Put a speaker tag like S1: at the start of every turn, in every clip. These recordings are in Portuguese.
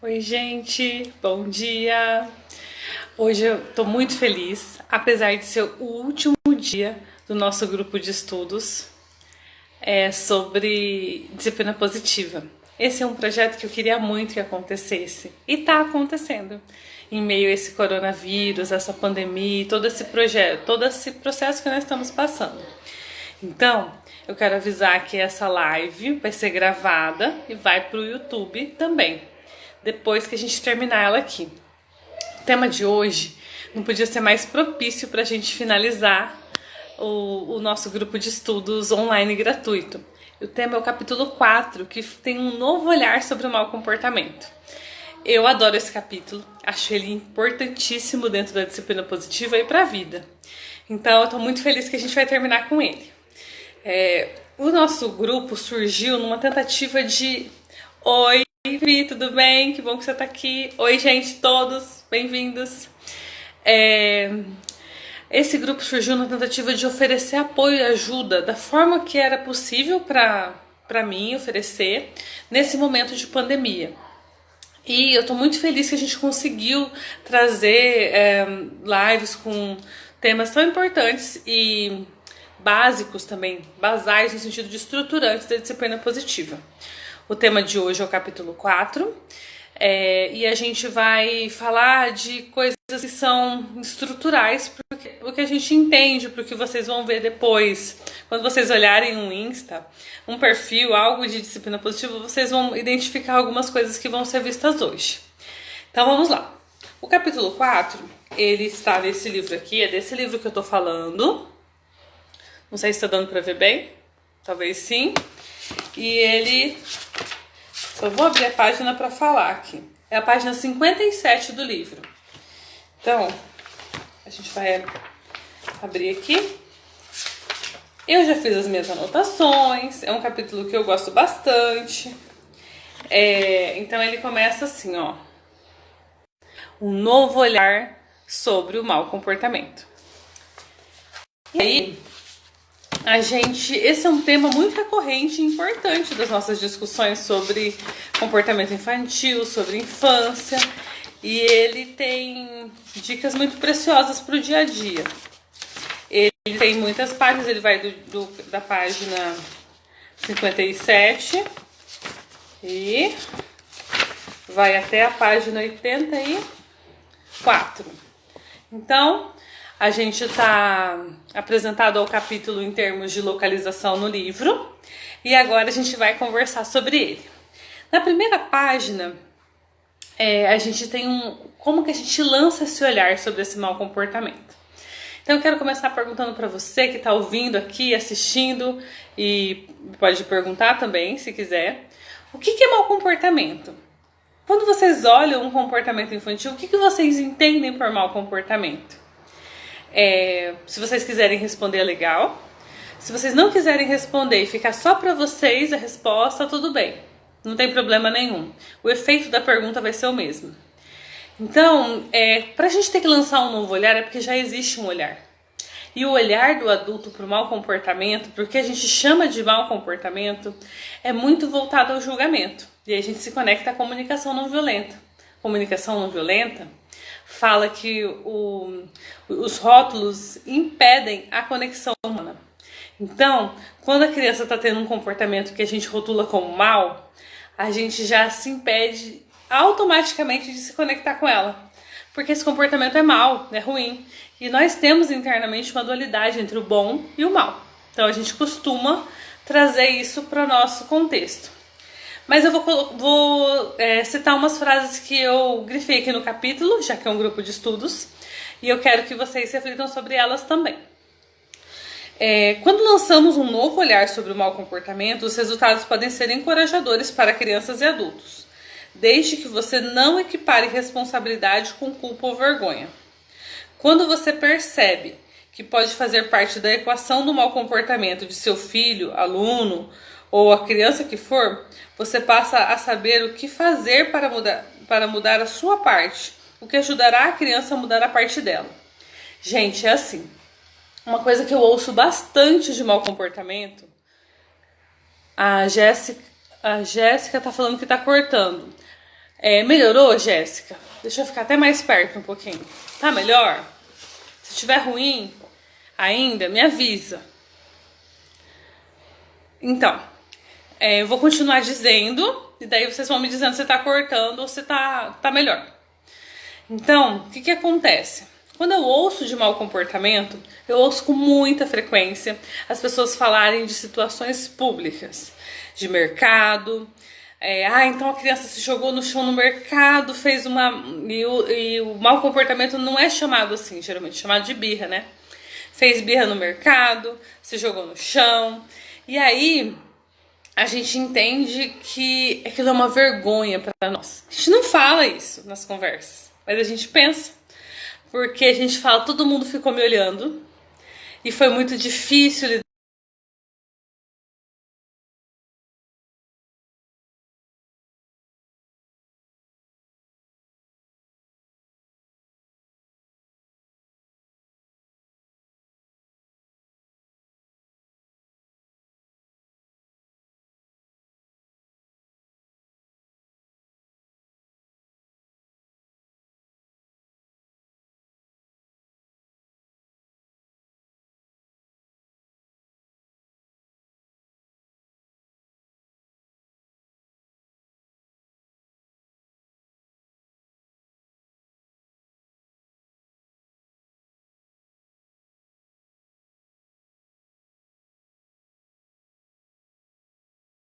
S1: Oi, gente, bom dia! Hoje eu tô muito feliz, apesar de ser o último dia do nosso grupo de estudos sobre disciplina positiva. Esse é um projeto que eu queria muito que acontecesse e tá acontecendo em meio a esse coronavírus, essa pandemia, todo esse projeto, todo esse processo que nós estamos passando. Então, eu quero avisar que essa live vai ser gravada e vai para o YouTube também, depois que a gente terminar ela aqui. O tema de hoje não podia ser mais propício para a gente finalizar o nosso grupo de estudos online gratuito. O tema é o capítulo 4, que tem um novo olhar sobre o mau comportamento. Eu adoro esse capítulo, acho ele importantíssimo dentro da disciplina positiva e para a vida. Então eu estou muito feliz que a gente vai terminar com ele. O nosso grupo surgiu numa tentativa de... Oi, Vi, tudo bem? Que bom que você está aqui. Oi, gente, todos, bem-vindos. Esse grupo surgiu na tentativa de oferecer apoio e ajuda da forma que era possível para mim oferecer nesse momento de pandemia. E eu estou muito feliz que a gente conseguiu trazer lives com temas tão importantes e básicos também, basais no sentido de estruturantes da disciplina positiva. O tema de hoje é o capítulo 4, e a gente vai falar de coisas que são estruturais porque a gente entende, porque vocês vão ver depois. Quando vocês olharem um Insta, um perfil, algo de disciplina positiva, vocês vão identificar algumas coisas que vão ser vistas hoje. Então vamos lá. O capítulo 4, ele está nesse livro aqui, é desse livro que eu tô falando. Não sei se está dando para ver bem, talvez sim. E ele... Só vou abrir a página para falar aqui. É a página 57 do livro. Então, a gente vai abrir aqui. Eu já fiz as minhas anotações. É um capítulo que eu gosto bastante. Então ele começa assim, ó. Um novo olhar sobre o mau comportamento. E aí... esse é um tema muito recorrente e importante das nossas discussões sobre comportamento infantil, sobre infância, e ele tem dicas muito preciosas para o dia a dia. Ele tem muitas páginas, ele vai da página 57 e vai até a página 84. Então, a gente está apresentado ao capítulo em termos de localização no livro e agora a gente vai conversar sobre ele. Na primeira página, a gente tem como que a gente lança esse olhar sobre esse mau comportamento. Então eu quero começar perguntando para você que está ouvindo aqui, assistindo, e pode perguntar também, se quiser, o que é mau comportamento? Quando vocês olham um comportamento infantil, o que vocês entendem por mau comportamento? Se vocês quiserem responder, é legal. Se vocês não quiserem responder e ficar só para vocês a resposta, tudo bem. Não tem problema nenhum. O efeito da pergunta vai ser o mesmo. Então, para a gente ter que lançar um novo olhar, é porque já existe um olhar. E o olhar do adulto para o mau comportamento, porque a gente chama de mau comportamento, é muito voltado ao julgamento. E aí a gente se conecta à comunicação não violenta. Comunicação não violenta fala que os rótulos impedem a conexão humana. Então, quando a criança está tendo um comportamento que a gente rotula como mal, a gente já se impede automaticamente de se conectar com ela. Porque esse comportamento é mal, é ruim. E nós temos internamente uma dualidade entre o bom e o mal. Então a gente costuma trazer isso para o nosso contexto. Mas eu vou citar umas frases que eu grifei aqui no capítulo, já que é um grupo de estudos, e eu quero que vocês reflitam sobre elas também. Quando lançamos um novo olhar sobre o mau comportamento, os resultados podem ser encorajadores para crianças e adultos, desde que você não equipare responsabilidade com culpa ou vergonha. Quando você percebe que pode fazer parte da equação do mau comportamento de seu filho, aluno ou a criança que for, você passa a saber o que fazer para mudar a sua parte, o que ajudará a criança a mudar a parte dela. Gente, é assim. Uma coisa que eu ouço bastante de mau comportamento, a Jéssica tá falando que tá cortando. Melhorou, Jéssica? Deixa eu ficar até mais perto um pouquinho. Tá melhor? Se estiver ruim ainda, me avisa. Então, eu vou continuar dizendo, e daí vocês vão me dizendo se tá cortando ou se tá melhor. Então, o que acontece? Quando eu ouço de mau comportamento, eu ouço com muita frequência as pessoas falarem de situações públicas, de mercado. Então a criança se jogou no chão no mercado, fez uma... E o mau comportamento não é chamado assim, geralmente é chamado de birra, né? Fez birra no mercado, se jogou no chão. E aí a gente entende que aquilo é uma vergonha para nós. A gente não fala isso nas conversas, mas a gente pensa. Porque a gente fala, todo mundo ficou me olhando e foi muito difícil lidar.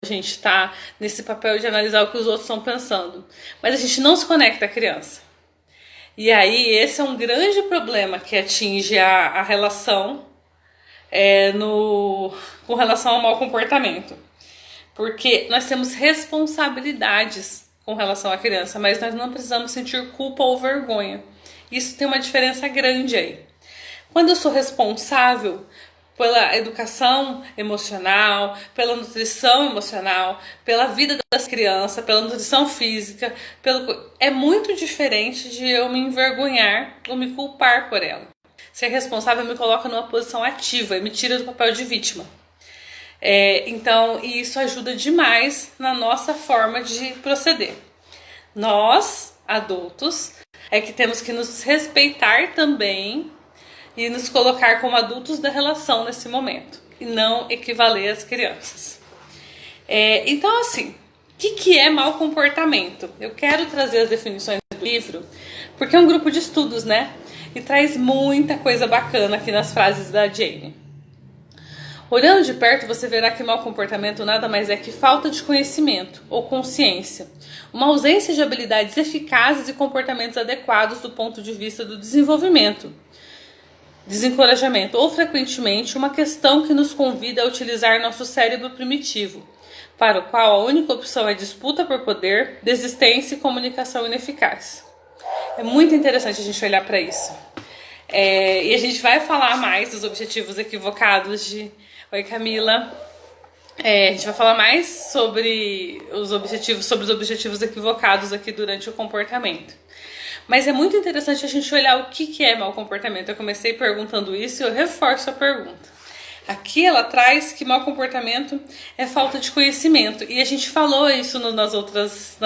S1: A gente tá nesse papel de analisar o que os outros estão pensando, mas a gente não se conecta à criança. E aí esse é um grande problema que atinge a relação com relação ao mau comportamento. Porque nós temos responsabilidades com relação à criança, mas nós não precisamos sentir culpa ou vergonha. Isso tem uma diferença grande aí. Quando eu sou responsável pela educação emocional, pela nutrição emocional, pela vida das crianças, pela nutrição física, é muito diferente de eu me envergonhar ou me culpar por ela. Ser responsável me coloca numa posição ativa e me tira do papel de vítima. Então, isso ajuda demais na nossa forma de proceder. Nós, adultos, que temos que nos respeitar também e nos colocar como adultos da relação nesse momento, e não equivaler às crianças. Então, assim, o que é mau comportamento? Eu quero trazer as definições do livro, porque é um grupo de estudos, né? E traz muita coisa bacana aqui nas frases da Jane. Olhando de perto, você verá que mau comportamento nada mais é que falta de conhecimento ou consciência, uma ausência de habilidades eficazes e comportamentos adequados do ponto de vista do desenvolvimento, desencorajamento ou frequentemente uma questão que nos convida a utilizar nosso cérebro primitivo, para o qual a única opção é disputa por poder, desistência e comunicação ineficaz. É muito interessante a gente olhar para isso. E a gente vai falar mais dos objetivos equivocados de... Oi, Camila. A gente vai falar mais sobre os objetivos equivocados aqui durante o comportamento. Mas é muito interessante a gente olhar o que é mau comportamento. Eu comecei perguntando isso e eu reforço a pergunta. Aqui ela traz que mau comportamento é falta de conhecimento. E a gente falou isso nas outras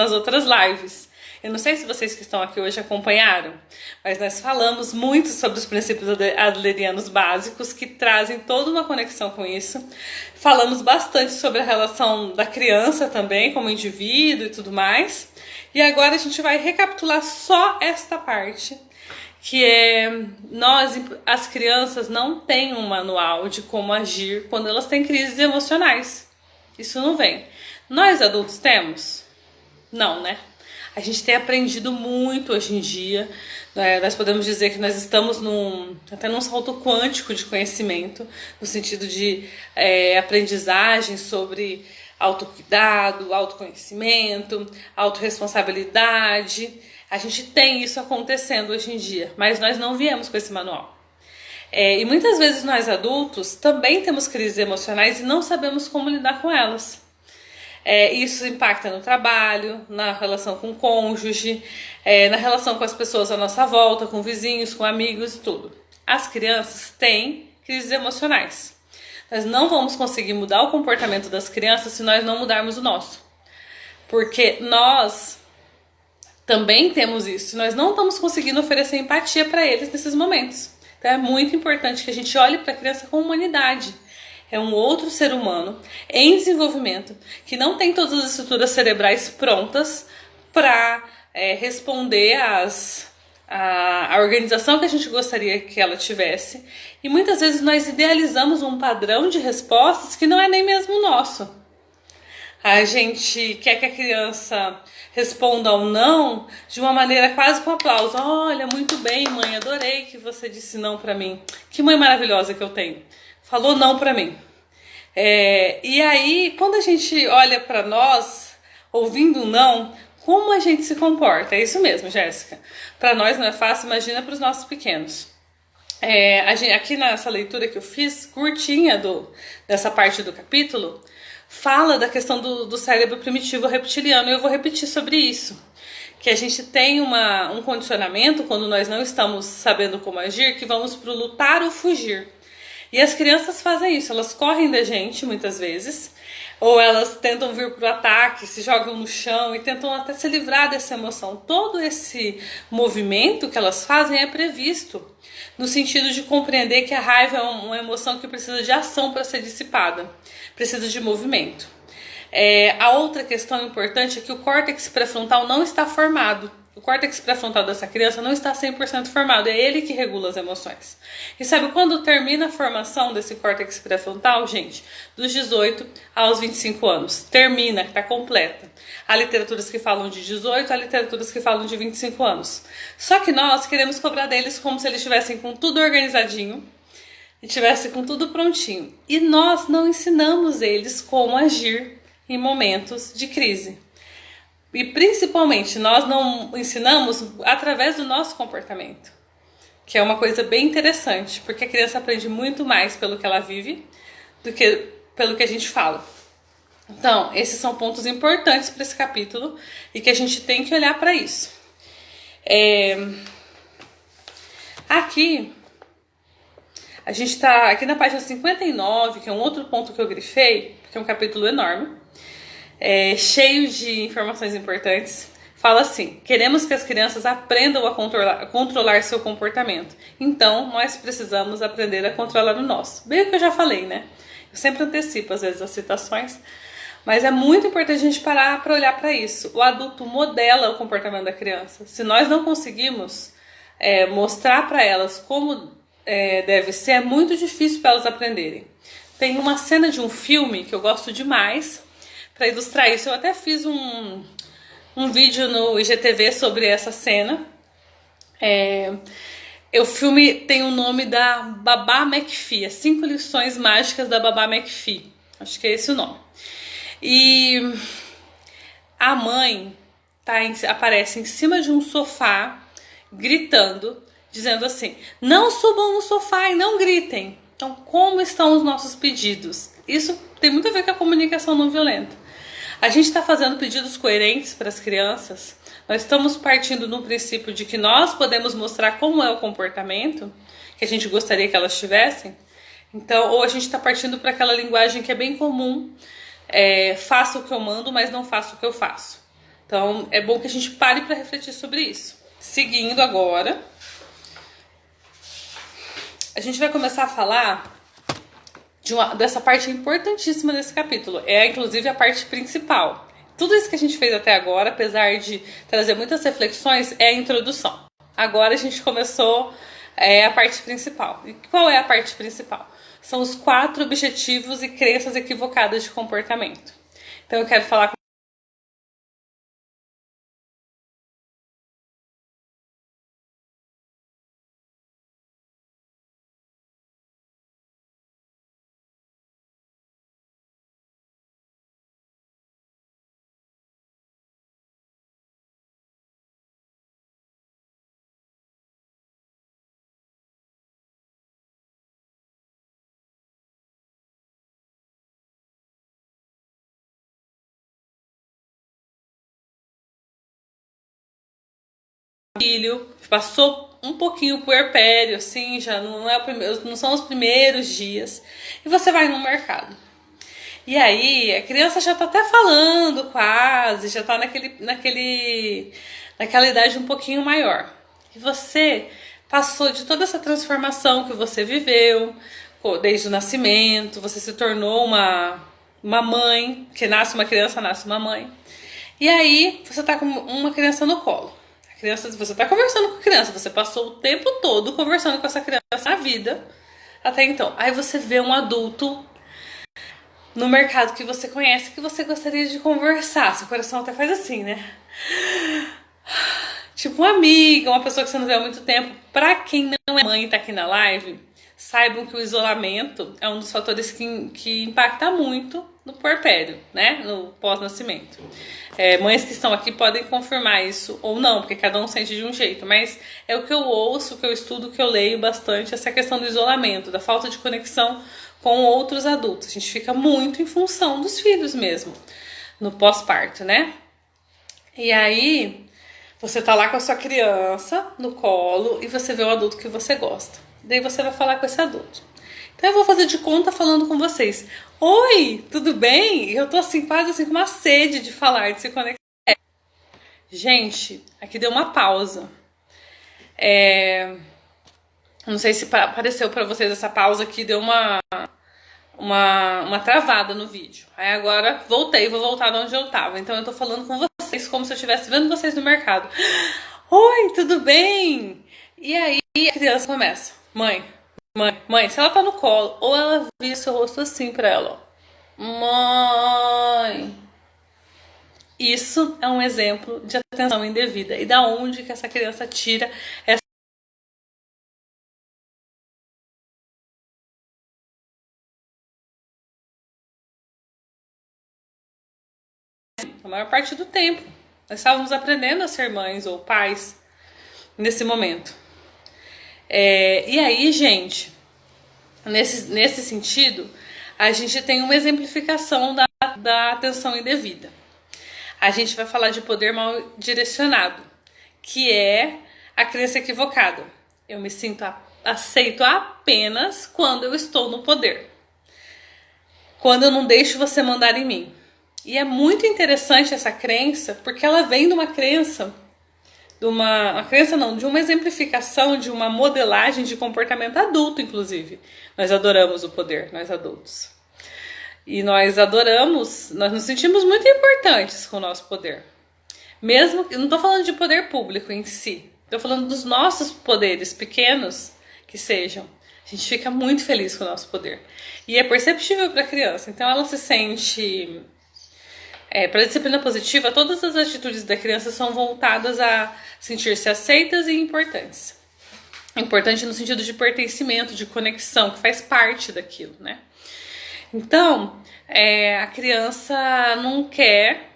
S1: lives. Eu não sei se vocês que estão aqui hoje acompanharam, mas nós falamos muito sobre os princípios adlerianos básicos que trazem toda uma conexão com isso. Falamos bastante sobre a relação da criança também como indivíduo e tudo mais. E agora a gente vai recapitular só esta parte, que as crianças não têm um manual de como agir quando elas têm crises emocionais. Isso não vem. Nós adultos temos? Não, né? A gente tem aprendido muito hoje em dia. Nós podemos dizer que nós estamos até num salto quântico de conhecimento, no sentido de aprendizagem sobre autocuidado, autoconhecimento, autorresponsabilidade. A gente tem isso acontecendo hoje em dia, mas nós não viemos com esse manual. E muitas vezes nós adultos também temos crises emocionais e não sabemos como lidar com elas. Isso impacta no trabalho, na relação com o cônjuge, na relação com as pessoas à nossa volta, com vizinhos, com amigos e tudo. As crianças têm crises emocionais. Nós não vamos conseguir mudar o comportamento das crianças se nós não mudarmos o nosso. Porque nós também temos isso. Nós não estamos conseguindo oferecer empatia para eles nesses momentos. Então é muito importante que a gente olhe para a criança com humanidade. É um outro ser humano em desenvolvimento que não tem todas as estruturas cerebrais prontas para responder a organização que a gente gostaria que ela tivesse. E muitas vezes nós idealizamos um padrão de respostas que não é nem mesmo nosso. A gente quer que a criança responda ao não de uma maneira quase com aplauso. Olha, muito bem, mãe, adorei que você disse não pra mim. Que mãe maravilhosa que eu tenho. Falou não pra mim. E aí, quando a gente olha pra nós, ouvindo um não, como a gente se comporta? É isso mesmo, Jéssica. Pra nós não é fácil, imagina pros nossos pequenos. Aqui nessa leitura que eu fiz, curtinha dessa parte do capítulo, fala da questão do cérebro primitivo reptiliano, e eu vou repetir sobre isso. Que a gente tem um condicionamento, quando nós não estamos sabendo como agir, que vamos pro lutar ou fugir. E as crianças fazem isso, elas correm da gente muitas vezes, ou elas tentam vir pro ataque, se jogam no chão e tentam até se livrar dessa emoção. Todo esse movimento que elas fazem é previsto, no sentido de compreender que a raiva é uma emoção que precisa de ação para ser dissipada. Precisa de movimento. A outra questão importante é que o córtex pré-frontal não está formado. O córtex pré-frontal dessa criança não está 100% formado. É ele que regula as emoções. E sabe quando termina a formação desse córtex pré-frontal, gente? Dos 18 aos 25 anos. Termina, está completa. Há literaturas que falam de 18, há literaturas que falam de 25 anos. Só que nós queremos cobrar deles como se eles estivessem com tudo organizadinho, e tivesse com tudo prontinho. E nós não ensinamos eles como agir em momentos de crise. E principalmente nós não ensinamos através do nosso comportamento, que é uma coisa bem interessante, porque a criança aprende muito mais pelo que ela vive do que pelo que a gente fala. Então, esses são pontos importantes para esse capítulo e que a gente tem que olhar para isso. Aqui a gente está aqui na página 59, que é um outro ponto que eu grifei, porque é um capítulo enorme, cheio de informações importantes. Fala assim: queremos que as crianças aprendam a controlar seu comportamento. Então, nós precisamos aprender a controlar o nosso. Bem o que eu já falei, né? Eu sempre antecipo, às vezes, as citações. Mas é muito importante a gente parar para olhar para isso. O adulto modela o comportamento da criança. Se nós não conseguimos mostrar para elas como deve ser, é muito difícil para elas aprenderem. Tem uma cena de um filme que eu gosto demais para ilustrar isso. Eu até fiz um vídeo no IGTV sobre essa cena. O filme tem o nome da Babá McPhee, as 5 lições mágicas da Babá McPhee. Acho que é esse o nome. E a mãe aparece em cima de um sofá, gritando, dizendo assim: não subam no sofá e não gritem. Então, como estão os nossos pedidos? Isso tem muito a ver com a comunicação não violenta. A gente está fazendo pedidos coerentes para as crianças. Nós estamos partindo no princípio de que nós podemos mostrar como é o comportamento que a gente gostaria que elas tivessem. Então, ou a gente está partindo para aquela linguagem que é bem comum: faço o que eu mando, mas não faço o que eu faço. Então, é bom que a gente pare para refletir sobre isso. Seguindo agora, a gente vai começar a falar dessa parte importantíssima desse capítulo. Inclusive a parte principal. Tudo isso que a gente fez até agora, apesar de trazer muitas reflexões, é a introdução. Agora a gente começou a parte principal. E qual é a parte principal? São os 4 objetivos e crenças equivocadas de comportamento. Então eu quero falar com filho, passou um pouquinho puerpério, assim, já não são os primeiros dias, e você vai no mercado. E aí a criança já tá até falando quase, já tá naquela idade um pouquinho maior. E você passou de toda essa transformação que você viveu, desde o nascimento, você se tornou uma mãe, que nasce uma criança, nasce uma mãe. E aí você tá com uma criança no colo. A criança, você tá conversando com a criança, você passou o tempo todo conversando com essa criança na vida, até então. Aí você vê um adulto no mercado que você conhece, que você gostaria de conversar. Seu coração até faz assim, né? Tipo uma amiga, uma pessoa que você não vê há muito tempo. Pra quem não é mãe e tá aqui na live, saibam que o isolamento é um dos fatores que impacta muito no puerpério, né? No pós-nascimento. Mães que estão aqui podem confirmar isso ou não, porque cada um sente de um jeito. Mas é o que eu ouço, o que eu estudo, o que eu leio bastante, essa questão do isolamento, da falta de conexão com outros adultos. A gente fica muito em função dos filhos mesmo, no pós-parto, né? E aí, você tá lá com a sua criança no colo e você vê o adulto que você gosta. Daí você vai falar com esse adulto. Então eu vou fazer de conta falando com vocês. Oi, tudo bem? Eu tô assim, quase assim com uma sede de falar, de se conectar. Gente, aqui deu uma pausa. Não sei se apareceu pra vocês essa pausa aqui, deu uma travada no vídeo. Aí agora voltei, vou voltar de onde eu tava. Então eu tô falando com vocês como se eu estivesse vendo vocês no mercado. Oi, tudo bem? E aí a criança começa. Mãe, se ela tá no colo, ou ela vira seu rosto assim pra ela, ó. Mãe. Isso é um exemplo de atenção indevida. E da onde que essa criança tira essa... A maior parte do tempo. Nós estávamos aprendendo a ser mães ou pais nesse momento. E aí, gente, nesse sentido, a gente tem uma exemplificação da atenção indevida. A gente vai falar de poder mal direcionado, que é a crença equivocada. Eu me sinto aceito apenas quando eu estou no poder. Quando eu não deixo você mandar em mim. E é muito interessante essa crença, porque ela vem de uma crença, de uma exemplificação, de uma modelagem de comportamento adulto, inclusive. Nós adoramos o poder, nós adultos. E nós adoramos, nós nos sentimos muito importantes com o nosso poder. Mesmo, eu não estou falando de poder público em si, estou falando dos nossos poderes pequenos, que sejam. A gente fica muito feliz com o nosso poder. E é perceptível para a criança, então ela se sente... para a disciplina positiva, todas as atitudes da criança são voltadas a sentir-se aceitas e importantes. Importante no sentido de pertencimento, de conexão, que faz parte daquilo, né? Então, a criança não quer,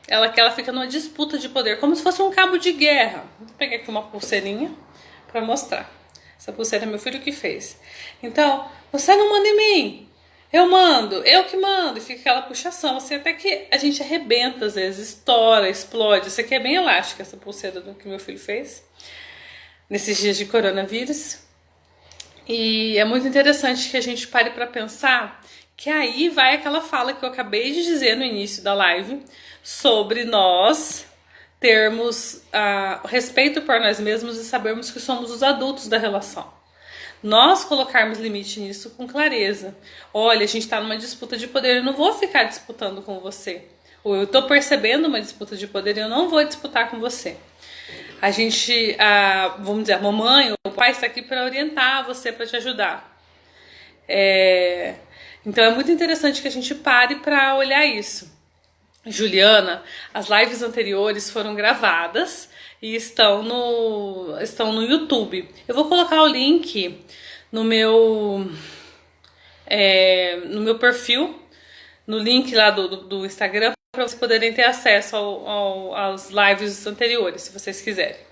S1: ela fica numa disputa de poder, como se fosse um cabo de guerra. Vou pegar aqui uma pulseirinha para mostrar. Essa pulseira é meu filho que fez. Então, você não manda em mim. Eu mando, eu que mando, e fica aquela puxação, assim, até que a gente arrebenta, às vezes, estoura, explode. Isso aqui é bem elástica, essa pulseira que meu filho fez, nesses dias de coronavírus. E é muito interessante que a gente pare para pensar que aí vai aquela fala que eu acabei de dizer no início da live, sobre nós termos respeito por nós mesmos e sabermos que somos os adultos da relação. Nós colocarmos limite nisso com clareza. Olha, a gente está numa disputa de poder, eu não vou ficar disputando com você. Ou eu estou percebendo uma disputa de poder e eu não vou disputar com você. A gente, vamos dizer, a mamãe ou o pai está aqui para orientar você, para te ajudar. Então é muito interessante que a gente pare para olhar isso. Juliana, as lives anteriores foram gravadas e estão no YouTube. Eu vou colocar o link no meu perfil, no link lá do Instagram, para vocês poderem ter acesso às lives anteriores, se vocês quiserem.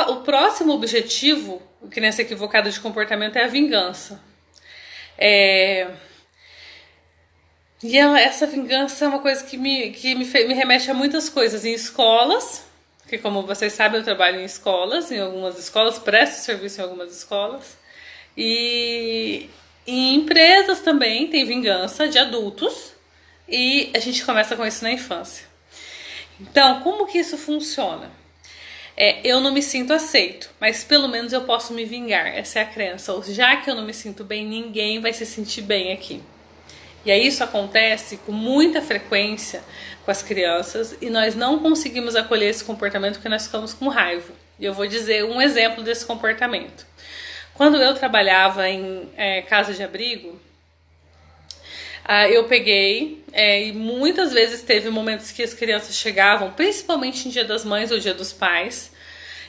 S1: O próximo objetivo, crença equivocada de comportamento, é a vingança. E essa vingança é uma coisa que me remete a muias coisas. Em escolas, porque como vocês sabem, eu trabalho em escolas, em algumas escolas, presto serviço em algumas escolas. E em empresas também tem vingança de adultos. E a gente começa com isso na infância. Então, como que isso funciona? Eu não me sinto aceito, mas pelo menos eu posso me vingar. Essa é a crença. Ou já que eu não me sinto bem, ninguém vai se sentir bem aqui. E aí isso acontece com muita frequência com as crianças e nós não conseguimos acolher esse comportamento porque nós ficamos com raiva. E eu vou dizer um exemplo desse comportamento. Quando eu trabalhava em casa de abrigo, eu peguei e muitas vezes teve momentos que as crianças chegavam, principalmente em Dia das Mães ou Dia dos Pais,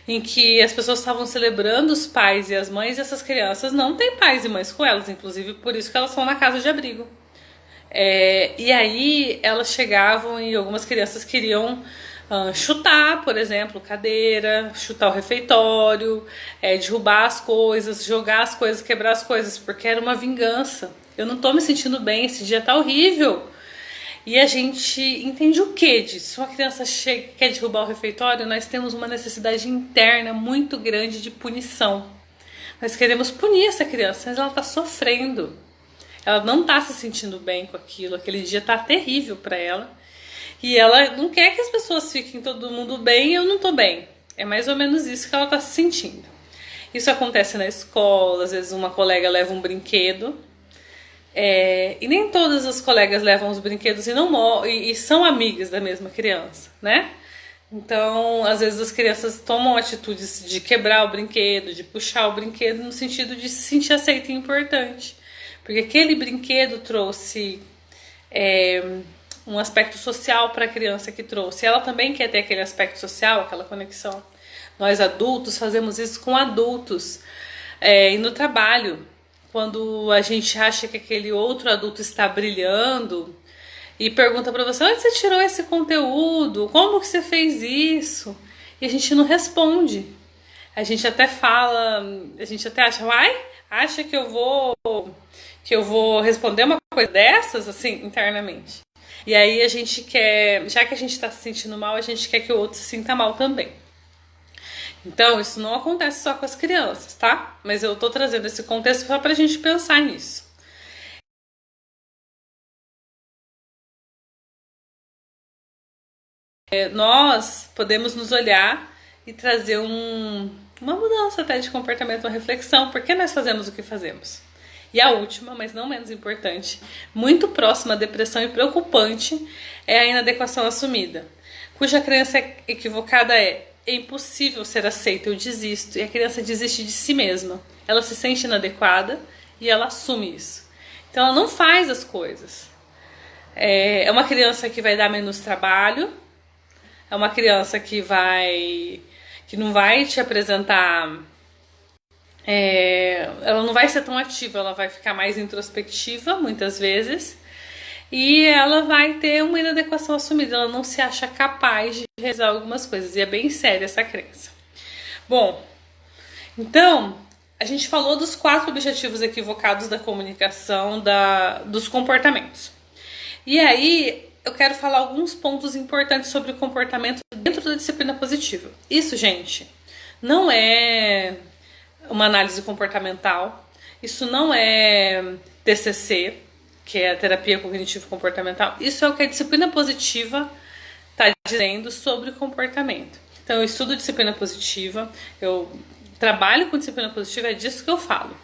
S1: em que as pessoas estavam celebrando os pais e as mães e essas crianças não têm pais e mães com elas, inclusive por isso que elas estão na casa de abrigo. E aí elas chegavam e algumas crianças queriam chutar, por exemplo, cadeira, chutar o refeitório, derrubar as coisas, jogar as coisas, quebrar as coisas, porque era uma vingança. Eu não tô me sentindo bem, esse dia tá horrível. E a gente entende o que disso? Se uma criança chega e quer derrubar o refeitório, nós temos uma necessidade interna muito grande de punição. Nós queremos punir essa criança, mas ela tá sofrendo. Ela não tá se sentindo bem com aquilo, aquele dia tá terrível para ela. E ela não quer que as pessoas fiquem todo mundo bem e eu não tô bem. É mais ou menos isso que ela tá se sentindo. Isso acontece na escola, às vezes uma colega leva um brinquedo. E nem todas as colegas levam os brinquedos e são amigas da mesma criança, né? Então, às vezes as crianças tomam atitudes de quebrar o brinquedo, de puxar o brinquedo no sentido de se sentir aceita e importante. Porque aquele brinquedo trouxe um aspecto social para a criança que trouxe. Ela também quer ter aquele aspecto social, aquela conexão. Nós adultos fazemos isso com adultos. E no trabalho, quando a gente acha que aquele outro adulto está brilhando e pergunta para você, onde você tirou esse conteúdo? Como que você fez isso? E a gente não responde. A gente até fala, a gente até acha que eu vou responder uma coisa dessas, assim, internamente. E aí a gente quer, já que a gente está se sentindo mal, a gente quer que o outro se sinta mal também. Então, isso não acontece só com as crianças, tá? Mas eu tô trazendo esse contexto só pra gente pensar nisso. Nós podemos nos olhar e trazer uma mudança até de comportamento, uma reflexão. Por que nós fazemos o que fazemos? E a última, mas não menos importante, muito próxima à depressão e preocupante, é a inadequação assumida, cuja crença equivocada é impossível ser aceita, eu desisto. E a criança desiste de si mesma. Ela se sente inadequada e ela assume isso. Então ela não faz as coisas. É uma criança que vai dar menos trabalho. É uma criança que não vai te apresentar. Ela não vai ser tão ativa, ela vai ficar mais introspectiva muitas vezes. E ela vai ter uma inadequação assumida, ela não se acha capaz de realizar algumas coisas. E é bem séria essa crença. Bom, então, a gente falou dos 4 objetivos equivocados da comunicação, dos comportamentos. E aí, eu quero falar alguns pontos importantes sobre o comportamento dentro da disciplina positiva. Isso, gente, não é uma análise comportamental, isso não é TCC, que é a terapia cognitivo-comportamental. Isso é o que a disciplina positiva está dizendo sobre comportamento. Então, eu estudo disciplina positiva, eu trabalho com disciplina positiva, é disso que eu falo.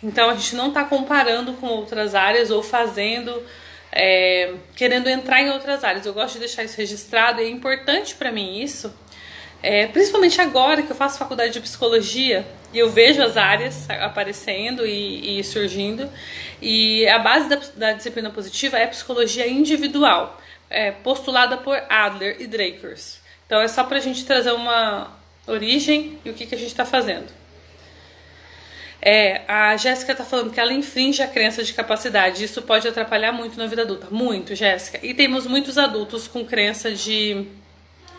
S1: Então, a gente não está comparando com outras áreas ou querendo entrar em outras áreas. Eu gosto de deixar isso registrado e é importante para mim isso, principalmente agora que eu faço faculdade de psicologia e eu vejo as áreas aparecendo e surgindo, e a base da disciplina positiva é a psicologia individual, postulada por Adler e Drakers. Então é só pra gente trazer uma origem e o que a gente está fazendo. A Jéssica tá falando que ela infringe a crença de capacidade. Isso pode atrapalhar muito na vida adulta. Muito, Jéssica. E temos muitos adultos com crença de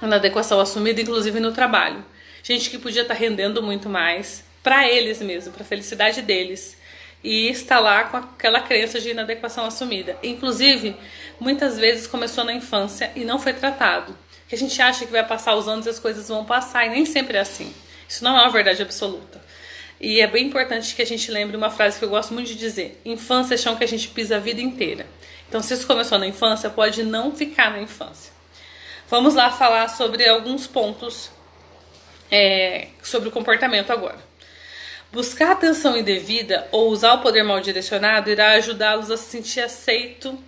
S1: inadequação assumida, inclusive no trabalho. Gente que podia estar rendendo muito mais para eles mesmos, para a felicidade deles. E está lá com aquela crença de inadequação assumida. Inclusive, muitas vezes começou na infância e não foi tratado. Que a gente acha que vai passar os anos e as coisas vão passar, e nem sempre é assim. Isso não é uma verdade absoluta. E é bem importante que a gente lembre uma frase que eu gosto muito de dizer: infância é chão que a gente pisa a vida inteira. Então, se isso começou na infância, pode não ficar na infância. Vamos lá falar sobre alguns pontos sobre o comportamento agora. Buscar atenção indevida ou usar o poder mal direcionado irá ajudá-los a se sentir aceito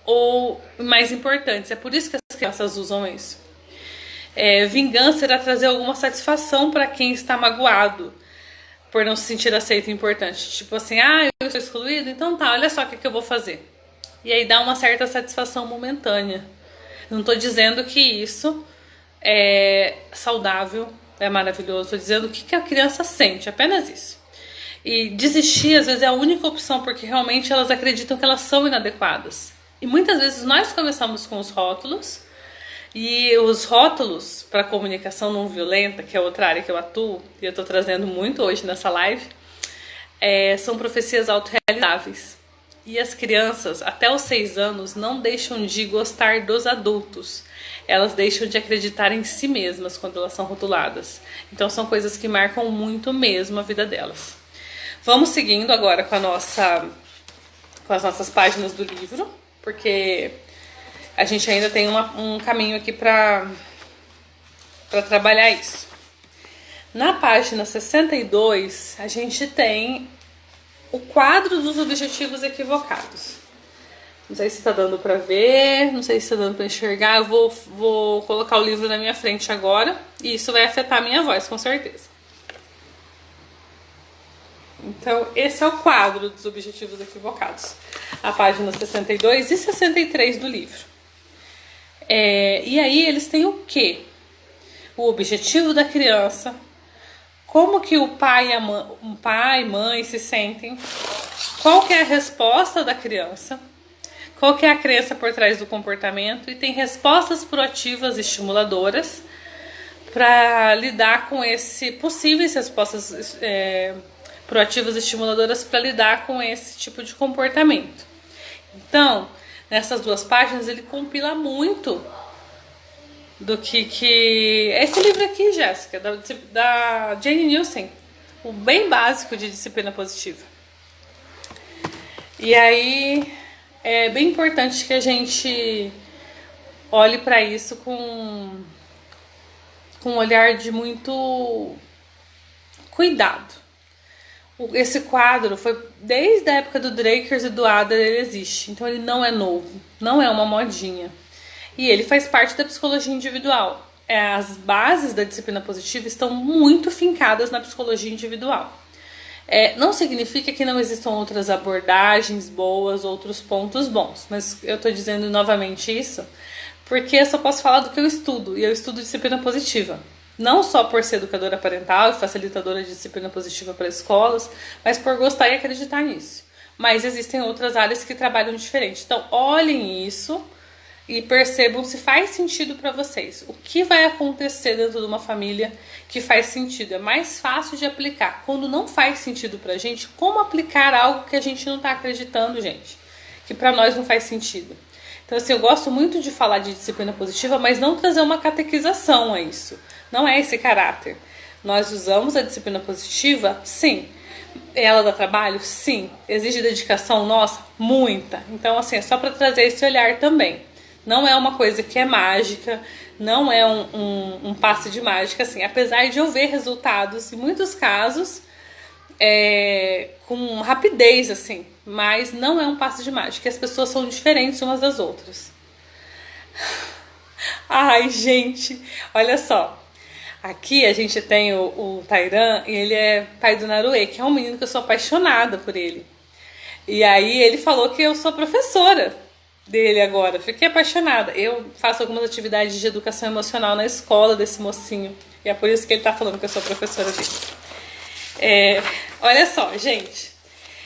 S1: ou mais importantes. É por isso que as crianças usam isso. Vingança irá trazer alguma satisfação para quem está magoado por não se sentir aceito e importante. Tipo assim, eu sou excluído, então tá, olha só o que eu vou fazer. E aí dá uma certa satisfação momentânea. Não estou dizendo que isso é saudável, é maravilhoso. Estou dizendo o que a criança sente, apenas isso. E desistir, às vezes, é a única opção, porque realmente elas acreditam que elas são inadequadas. E muitas vezes nós começamos com os rótulos, e os rótulos para comunicação não violenta, que é outra área que eu atuo, e eu estou trazendo muito hoje nessa live, são profecias autorrealizáveis. E as crianças, até os 6 anos, não deixam de gostar dos adultos. Elas deixam de acreditar em si mesmas quando elas são rotuladas. Então são coisas que marcam muito mesmo a vida delas. Vamos seguindo agora com as nossas páginas do livro, porque a gente ainda tem um caminho aqui para trabalhar isso. Na página 62, a gente tem o quadro dos objetivos equivocados. Não sei se está dando para ver, não sei se está dando para enxergar. Eu vou colocar o livro na minha frente agora e isso vai afetar a minha voz, com certeza. Então, esse é o quadro dos objetivos equivocados. A página 62 e 63 do livro. E aí eles têm o quê? O objetivo da criança, como que o pai e mãe se sentem, qual que é a resposta da criança, qual que é a crença por trás do comportamento, e tem respostas proativas e estimuladoras para lidar com possíveis respostas proativas e estimuladoras para lidar com esse tipo de comportamento. Então, nessas 2 páginas ele compila muito do que esse livro aqui, Jéssica, da Jane Nielsen, o bem básico de disciplina positiva. E aí é bem importante que a gente olhe para isso com um olhar de muito cuidado. Esse quadro foi desde a época do Drakers e do Adler, ele existe, então ele não é novo, não é uma modinha. E ele faz parte da psicologia individual. As bases da disciplina positiva estão muito fincadas na psicologia individual. Não significa que não existam outras abordagens boas, outros pontos bons. Mas eu estou dizendo novamente isso porque eu só posso falar do que eu estudo. E eu estudo disciplina positiva. Não só por ser educadora parental e facilitadora de disciplina positiva para escolas, mas por gostar e acreditar nisso. Mas existem outras áreas que trabalham diferente. Então, olhem isso e percebam se faz sentido para vocês. O que vai acontecer dentro de uma família que faz sentido? É mais fácil de aplicar. Quando não faz sentido pra gente, como aplicar algo que a gente não tá acreditando, gente? Que pra nós não faz sentido. Então, assim, eu gosto muito de falar de disciplina positiva, mas não trazer uma catequização a isso. Não é esse caráter. Nós usamos a disciplina positiva? Sim. Ela dá trabalho? Sim. Exige dedicação nossa? Muita. Então, assim, é só para trazer esse olhar também. Não é uma coisa que é mágica, não é um passe de mágica, assim, apesar de eu ver resultados, em muitos casos, com rapidez, assim, mas não é um passe de mágica, as pessoas são diferentes umas das outras. Ai, gente, olha só, aqui a gente tem o Tairan, e ele é pai do Narue, que é um menino que eu sou apaixonada por ele. E aí ele falou que eu sou professora dele agora, fiquei apaixonada. Eu faço algumas atividades de educação emocional na escola desse mocinho, e é por isso que ele tá falando que eu sou professora dele. Olha só, gente,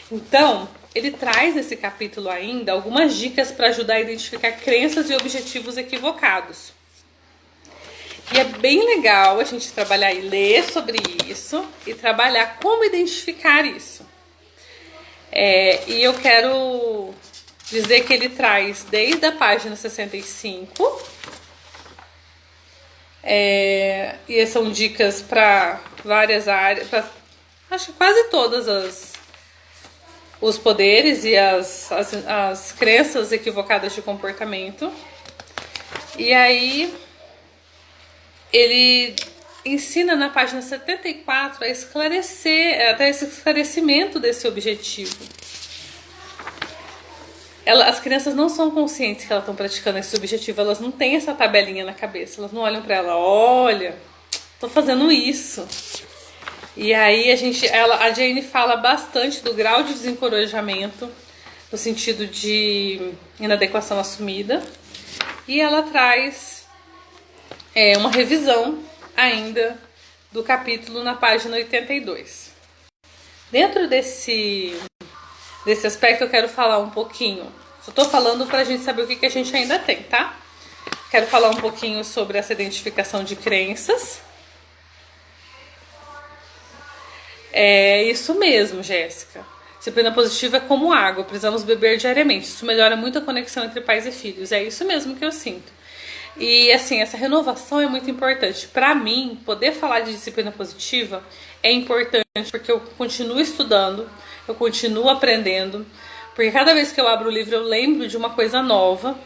S1: então ele traz nesse capítulo ainda algumas dicas para ajudar a identificar crenças e objetivos equivocados, e é bem legal a gente trabalhar e ler sobre isso e trabalhar como identificar isso. E eu quero dizer que ele traz desde a página 65, e são dicas para várias áreas, para acho que quase todas os poderes e as crenças equivocadas de comportamento. E aí ele ensina na página 74 a esclarecer, até esse esclarecimento desse objetivo. As crianças não são conscientes que elas estão praticando esse objetivo, elas não têm essa tabelinha na cabeça, elas não olham para ela, olha, tô fazendo isso. E aí a Jane fala bastante do grau de desencorajamento, no sentido de inadequação assumida, e ela traz uma revisão ainda do capítulo na página 82. Dentro desse aspecto eu quero falar um pouquinho, só tô falando pra gente saber o que a gente ainda tem, tá? Quero falar um pouquinho sobre essa identificação de crenças. É isso mesmo, Jéssica. Disciplina positiva é como água, precisamos beber diariamente. Isso melhora muito a conexão entre pais e filhos. É isso mesmo que eu sinto. E assim, essa renovação é muito importante. Para mim, poder falar de disciplina positiva é importante porque eu continuo estudando, eu continuo aprendendo, porque cada vez que eu abro o livro eu lembro de uma coisa nova,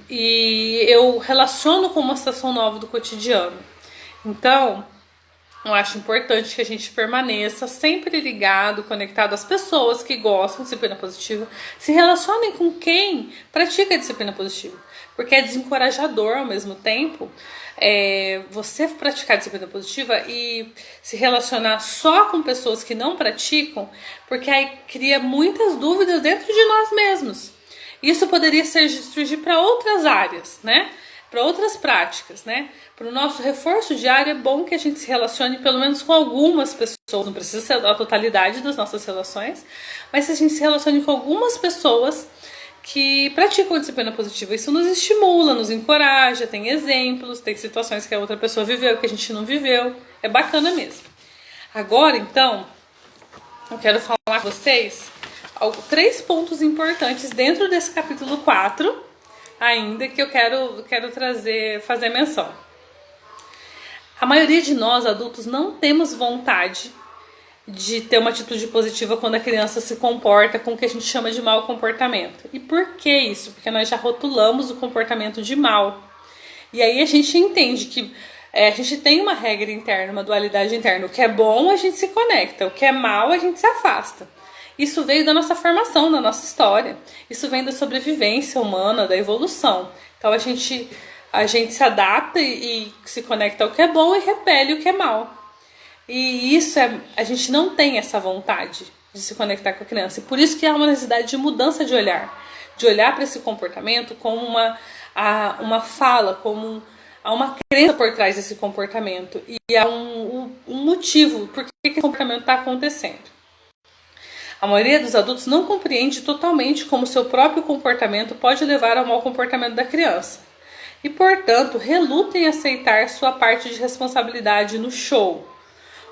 S1: e eu relaciono com uma situação nova do cotidiano. Então, eu acho importante que a gente permaneça sempre ligado, conectado às pessoas que gostam de disciplina positiva, se relacionem com quem pratica a disciplina positiva, porque é desencorajador ao mesmo tempo você praticar disciplina positiva e se relacionar só com pessoas que não praticam, porque aí cria muitas dúvidas dentro de nós mesmos. Isso poderia surgir para outras áreas, né? Para outras práticas, né? Para o nosso reforço diário é bom que a gente se relacione pelo menos com algumas pessoas, não precisa ser a totalidade das nossas relações, mas se a gente se relacione com algumas pessoas que praticam a disciplina positiva, isso nos estimula, nos encoraja, tem exemplos, tem situações que a outra pessoa viveu que a gente não viveu, é bacana mesmo. Agora então, eu quero falar com vocês 3 pontos importantes dentro desse capítulo 4, ainda que eu quero fazer menção. A maioria de nós adultos não temos vontade de ter uma atitude positiva quando a criança se comporta com o que a gente chama de mau comportamento. E por que isso? Porque nós já rotulamos o comportamento de mal. E aí a gente entende que a gente tem uma regra interna, uma dualidade interna. O que é bom a gente se conecta, o que é mal a gente se afasta. Isso veio da nossa formação, da nossa história. Isso vem da sobrevivência humana, da evolução. Então a gente se adapta e se conecta ao que é bom e repele o que é mal. E isso a gente não tem essa vontade de se conectar com a criança. E por isso que há uma necessidade de mudança de olhar para esse comportamento como uma fala, como há uma crença por trás desse comportamento. E há um motivo por que esse comportamento está acontecendo. A maioria dos adultos não compreende totalmente como seu próprio comportamento pode levar ao mau comportamento da criança. E, portanto, relutam em aceitar sua parte de responsabilidade no show.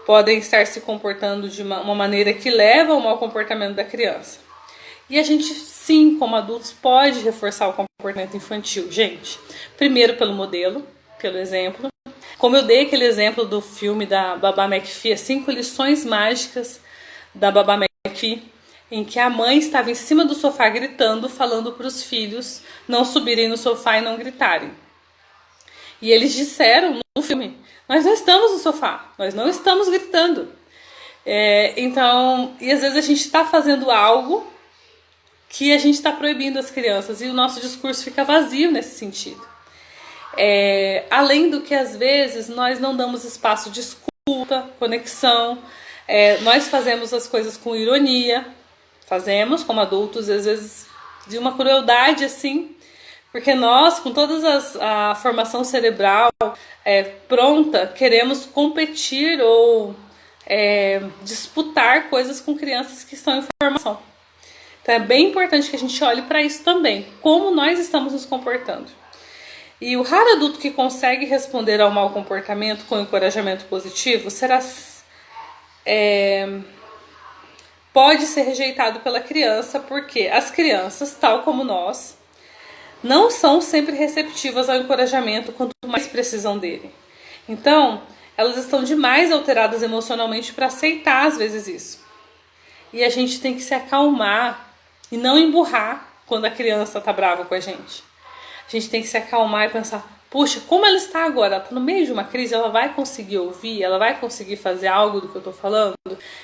S1: Podem estar se comportando de uma maneira que leva ao mau comportamento da criança. E a gente, sim, como adultos, pode reforçar o comportamento infantil. Gente, primeiro pelo modelo, pelo exemplo. Como eu dei aquele exemplo do filme da Babá McPhee, as 5 lições mágicas da Babá McPhee, em que a mãe estava em cima do sofá gritando, falando para os filhos não subirem no sofá e não gritarem. E eles disseram no filme: nós não estamos no sofá, nós não estamos gritando. Então, e às vezes a gente está fazendo algo que a gente está proibindo as crianças e o nosso discurso fica vazio nesse sentido. Além do que às vezes nós não damos espaço de escuta, conexão, nós fazemos as coisas com ironia, fazemos como adultos, às vezes de uma crueldade assim, porque nós, com toda a formação cerebral pronta, queremos competir ou disputar coisas com crianças que estão em formação. Então é bem importante que a gente olhe para isso também, como nós estamos nos comportando. E o raro adulto que consegue responder ao mau comportamento com encorajamento positivo pode ser rejeitado pela criança, porque as crianças, tal como nós, não são sempre receptivas ao encorajamento quanto mais precisam dele. Então, elas estão demais alteradas emocionalmente para aceitar às vezes isso. E a gente tem que se acalmar e não emburrar quando a criança está brava com a gente. A gente tem que se acalmar e pensar: puxa, como ela está agora, ela está no meio de uma crise, ela vai conseguir ouvir, ela vai conseguir fazer algo do que eu estou falando?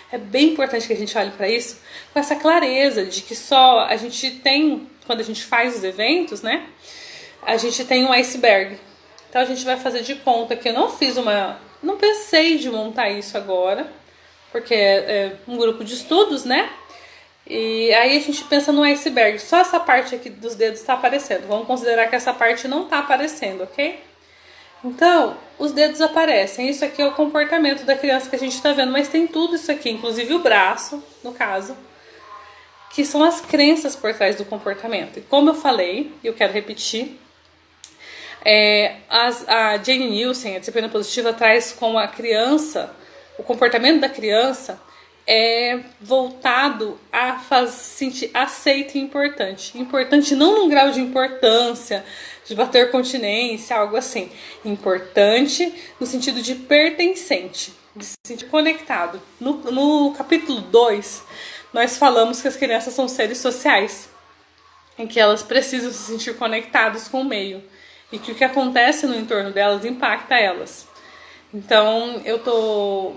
S1: É bem importante que a gente olhe para isso com essa clareza de que só a gente tem, quando a gente faz os eventos, né, a gente tem um iceberg. Então a gente vai fazer de conta que eu não pensei de montar isso agora, porque é um grupo de estudos, né? E aí a gente pensa no iceberg, só essa parte aqui dos dedos está aparecendo. Vamos considerar que essa parte não está aparecendo, ok? Então, os dedos aparecem. Isso aqui é o comportamento da criança que a gente está vendo, mas tem tudo isso aqui, inclusive o braço, no caso, que são as crenças por trás do comportamento. E como eu falei, e eu quero repetir, a Jane Nielsen, a disciplina positiva, traz com a criança, o comportamento da criança é voltado a sentir aceito e importante. Importante não num grau de importância, de bater continência, algo assim. Importante no sentido de pertencente, de se sentir conectado. No capítulo 2, nós falamos que as crianças são seres sociais, em que elas precisam se sentir conectadas com o meio, e que o que acontece no entorno delas impacta elas. Então, eu tô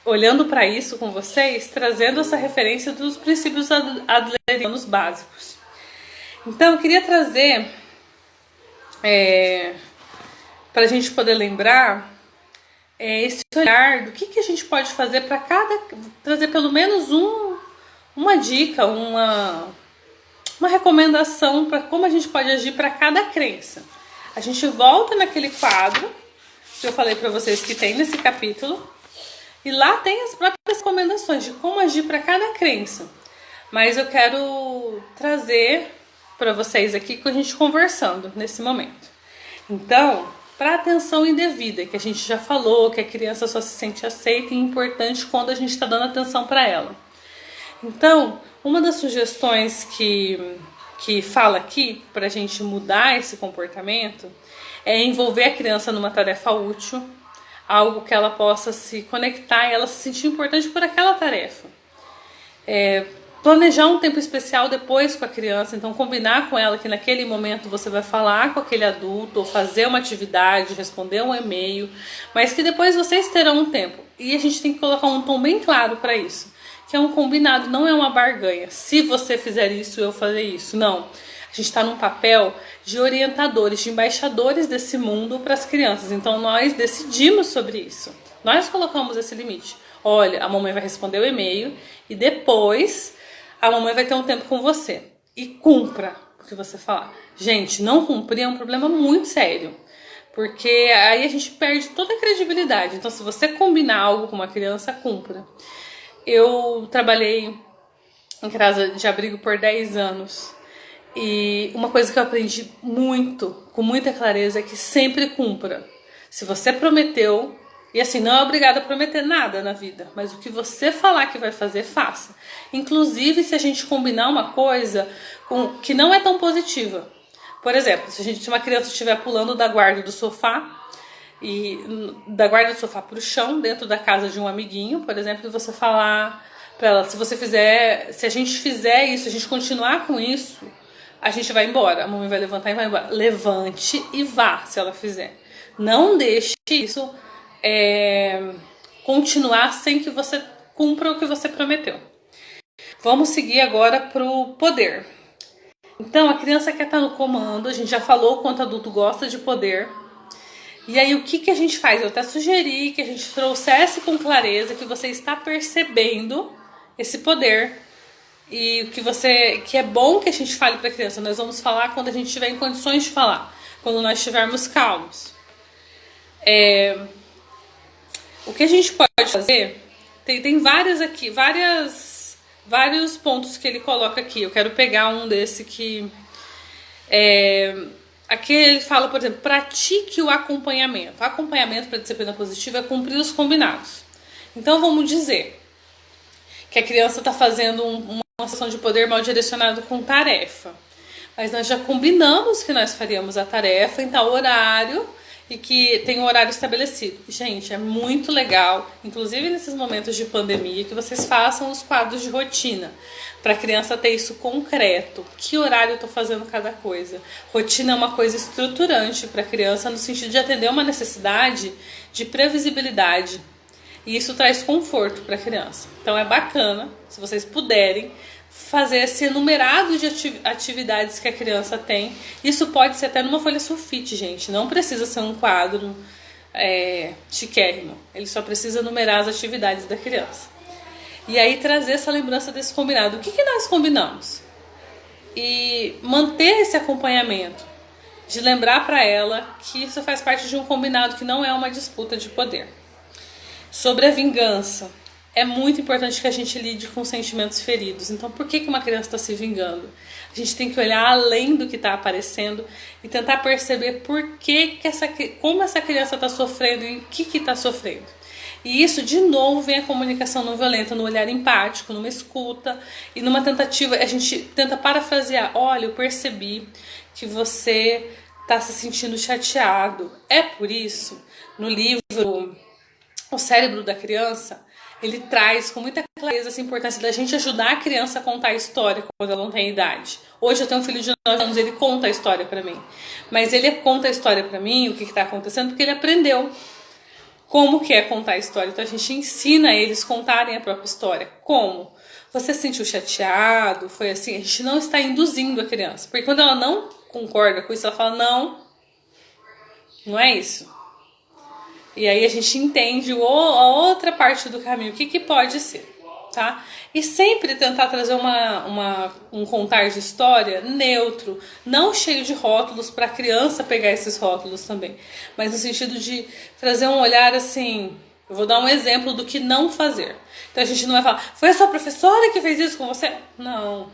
S1: olhando para isso com vocês, trazendo essa referência dos princípios adlerianos básicos. Então, eu queria trazer, para a gente poder lembrar, esse olhar do que a gente pode fazer para trazer pelo menos uma dica, uma recomendação para como a gente pode agir para cada crença. A gente volta naquele quadro que eu falei para vocês que tem nesse capítulo, e lá tem as próprias recomendações de como agir para cada crença. Mas eu quero trazer para vocês aqui com a gente conversando nesse momento. Então, para atenção indevida, que a gente já falou, que a criança só se sente aceita e importante quando a gente está dando atenção para ela. Então, uma das sugestões que fala aqui para a gente mudar esse comportamento é envolver a criança numa tarefa útil, algo que ela possa se conectar e ela se sentir importante por aquela tarefa. Planejar um tempo especial depois com a criança, então combinar com ela que naquele momento você vai falar com aquele adulto, ou fazer uma atividade, responder um e-mail, mas que depois vocês terão um tempo. E a gente tem que colocar um tom bem claro para isso, que é um combinado, não é uma barganha. Se você fizer isso, eu farei isso. Não. A gente está num papel de orientadores, de embaixadores desse mundo para as crianças. Então nós decidimos sobre isso. Nós colocamos esse limite. Olha, a mamãe vai responder o e-mail e depois a mamãe vai ter um tempo com você. E cumpra o que você falar. Gente, não cumprir é um problema muito sério. Porque aí a gente perde toda a credibilidade. Então se você combinar algo com uma criança, cumpra. Eu trabalhei em casa de abrigo por 10 anos. E uma coisa que eu aprendi muito, com muita clareza, é que sempre cumpra. Se você prometeu, e assim, não é obrigado a prometer nada na vida, mas o que você falar que vai fazer, faça. Inclusive se a gente combinar uma coisa que não é tão positiva. Por exemplo, se uma criança estiver pulando da guarda do sofá, e da guarda do sofá para o chão, dentro da casa de um amiguinho, por exemplo, e você falar para ela, se a gente fizer isso, a gente continuar com isso, a gente vai embora. A mamãe vai levantar e vai embora. Levante e vá, se ela fizer. Não deixe isso continuar sem que você cumpra o que você prometeu. Vamos seguir agora para o poder. Então, a criança quer estar no comando. A gente já falou o quanto adulto gosta de poder. E aí, o que a gente faz? Eu até sugeri que a gente trouxesse com clareza que você está percebendo esse poder. E que é bom que a gente fale para a criança. Nós vamos falar quando a gente estiver em condições de falar. Quando nós estivermos calmos. O que a gente pode fazer... Tem vários pontos que ele coloca aqui. Eu quero pegar um desse que... Aqui ele fala, por exemplo, pratique o acompanhamento. Acompanhamento para disciplina positiva é cumprir os combinados. Então vamos dizer que a criança está fazendo uma ação de poder mal direcionado com tarefa. Mas nós já combinamos que nós faríamos a tarefa em tal horário e que tem um horário estabelecido. Gente, é muito legal, inclusive nesses momentos de pandemia, que vocês façam os quadros de rotina, para a criança ter isso concreto. Que horário eu estou fazendo cada coisa? Rotina é uma coisa estruturante para a criança no sentido de atender uma necessidade de previsibilidade. E isso traz conforto para a criança. Então é bacana, se vocês puderem, fazer esse enumerado de atividades que a criança tem. Isso pode ser até numa folha sulfite, gente. Não precisa ser um quadro chiquérrimo. Ele só precisa enumerar as atividades da criança. E aí trazer essa lembrança desse combinado. O que nós combinamos? E manter esse acompanhamento. De lembrar para ela que isso faz parte de um combinado, que não é uma disputa de poder. Sobre a vingança. É muito importante que a gente lide com sentimentos feridos. Então, por que uma criança está se vingando? A gente tem que olhar além do que está aparecendo e tentar perceber como essa criança está sofrendo e o que está sofrendo. E isso, de novo, vem a comunicação não violenta, no olhar empático, numa escuta e numa tentativa. A gente tenta parafrasear. Olha, eu percebi que você está se sentindo chateado. É por isso, no livro O Cérebro da Criança, ele traz com muita clareza essa importância da gente ajudar a criança a contar a história quando ela não tem idade. Hoje eu tenho um filho de 9 anos, ele conta a história pra mim. Mas ele conta a história pra mim, o que tá acontecendo, porque ele aprendeu como que é contar a história. Então a gente ensina eles a contarem a própria história. Como? Você se sentiu chateado? Foi assim? A gente não está induzindo a criança. Porque quando ela não concorda com isso, ela fala, não é isso. E aí a gente entende a outra parte do caminho, o que pode ser, tá? E sempre tentar trazer um contar de história neutro, não cheio de rótulos para a criança pegar esses rótulos também. Mas no sentido de trazer um olhar assim, eu vou dar um exemplo do que não fazer. Então a gente não vai falar, foi a sua professora que fez isso com você? Não.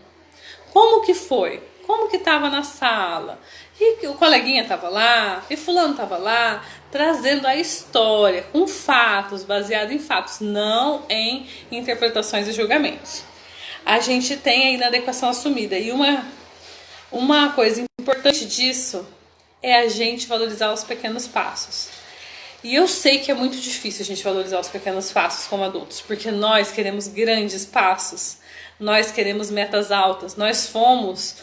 S1: Como que foi? Como que estava na sala? E o coleguinha estava lá, e fulano estava lá, trazendo a história com fatos, baseado em fatos, não em interpretações e julgamentos. A gente tem a inadequação assumida. E uma coisa importante disso é a gente valorizar os pequenos passos. E eu sei que é muito difícil a gente valorizar os pequenos passos como adultos, porque nós queremos grandes passos, nós queremos metas altas, nós fomos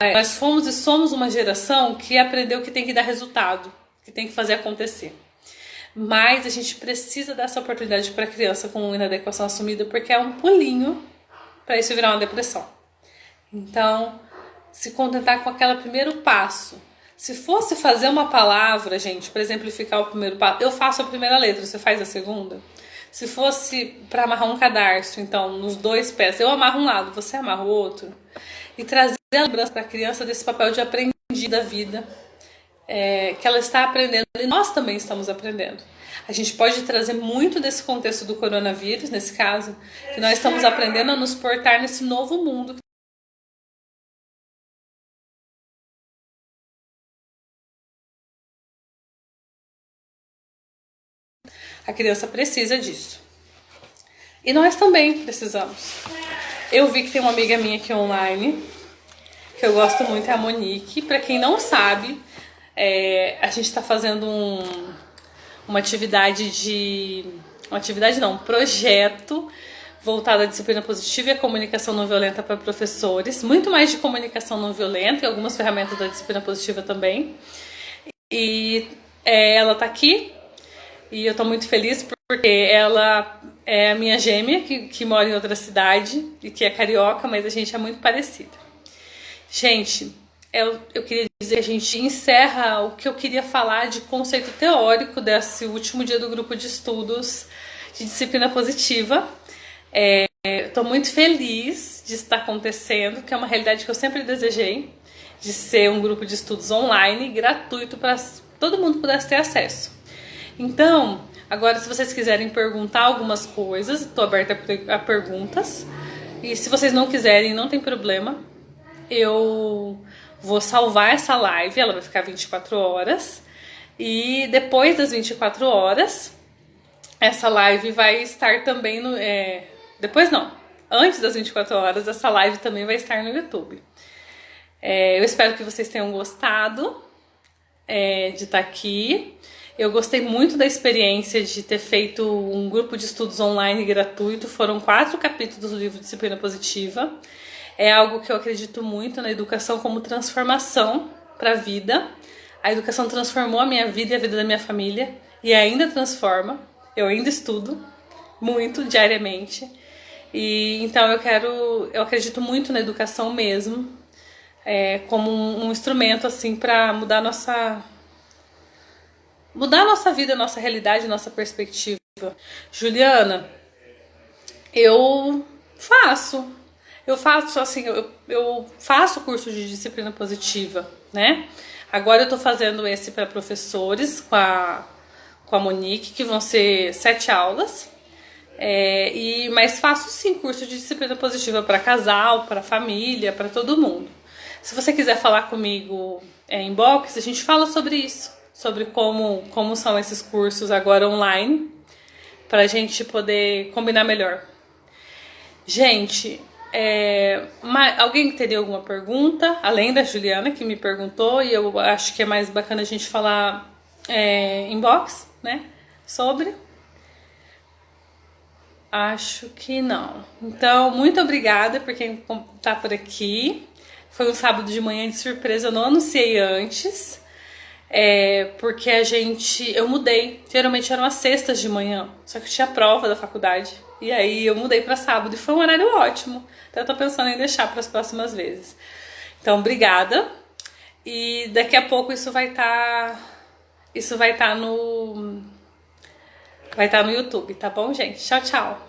S1: e somos uma geração que aprendeu que tem que dar resultado, que tem que fazer acontecer. Mas a gente precisa dar essa oportunidade para a criança com inadequação assumida, porque é um pulinho para isso virar uma depressão. Então, se contentar com aquele primeiro passo. Se fosse fazer uma palavra, gente, para exemplificar o primeiro passo, eu faço a primeira letra, você faz a segunda. Se fosse para amarrar um cadarço, então, nos 2 pés, eu amarro um lado, você amarra o outro. E trazer a lembrança para a criança desse papel de aprendiz da vida, que ela está aprendendo e nós também estamos aprendendo. A gente pode trazer muito desse contexto do coronavírus, nesse caso, que nós estamos aprendendo a nos portar nesse novo mundo. A criança precisa disso. E nós também precisamos. Eu vi que tem uma amiga minha aqui online, que eu gosto muito, é a Monique. Para quem não sabe, a gente está fazendo um projeto voltado à disciplina positiva e à comunicação não violenta para professores. Muito mais de comunicação não violenta e algumas ferramentas da disciplina positiva também. E ela está aqui e eu estou muito feliz porque ela é a minha gêmea que mora em outra cidade e que é carioca, mas a gente é muito parecida. Gente, eu queria dizer que a gente encerra o que eu queria falar de conceito teórico desse último dia do grupo de estudos de disciplina positiva. Estou muito feliz de estar acontecendo, que é uma realidade que eu sempre desejei, de ser um grupo de estudos online, gratuito, para todo mundo pudesse ter acesso. Então, agora se vocês quiserem perguntar algumas coisas, estou aberta a perguntas. E se vocês não quiserem, não tem problema. Eu vou salvar essa live, ela vai ficar 24 horas. E depois das 24 horas, essa live vai estar também no... depois não, antes das 24 horas, essa live também vai estar no YouTube. Eu espero que vocês tenham gostado. de estar aqui. Eu gostei muito da experiência de ter feito um grupo de estudos online gratuito. Foram 4 capítulos do livro Disciplina Positiva. É algo que eu acredito muito na educação como transformação para a vida. A educação transformou a minha vida e a vida da minha família. E ainda transforma. Eu ainda estudo muito diariamente. E então eu acredito muito na educação mesmo. Como um instrumento assim para mudar a nossa vida, a nossa realidade, a nossa perspectiva. Juliana, eu faço assim, eu faço curso de disciplina positiva, né? Agora eu tô fazendo esse para professores com a Monique, que vão ser 7 aulas. Mas faço sim curso de disciplina positiva para casal, para família, para todo mundo. Se você quiser falar comigo em inbox, a gente fala sobre isso, sobre como são esses cursos agora online, para a gente poder combinar melhor. Gente, alguém teria alguma pergunta, além da Juliana que me perguntou, e eu acho que é mais bacana a gente falar inbox, né, sobre... Acho que não. Então, muito obrigada por quem tá por aqui. Foi um sábado de manhã de surpresa, eu não anunciei antes. Porque eu mudei. Geralmente eram as sextas de manhã, só que tinha prova da faculdade. E aí eu mudei para sábado e foi um horário ótimo. Então eu tô pensando em deixar para as próximas vezes. Então, obrigada. E daqui a pouco isso vai estar no YouTube, tá bom, gente? Tchau, tchau.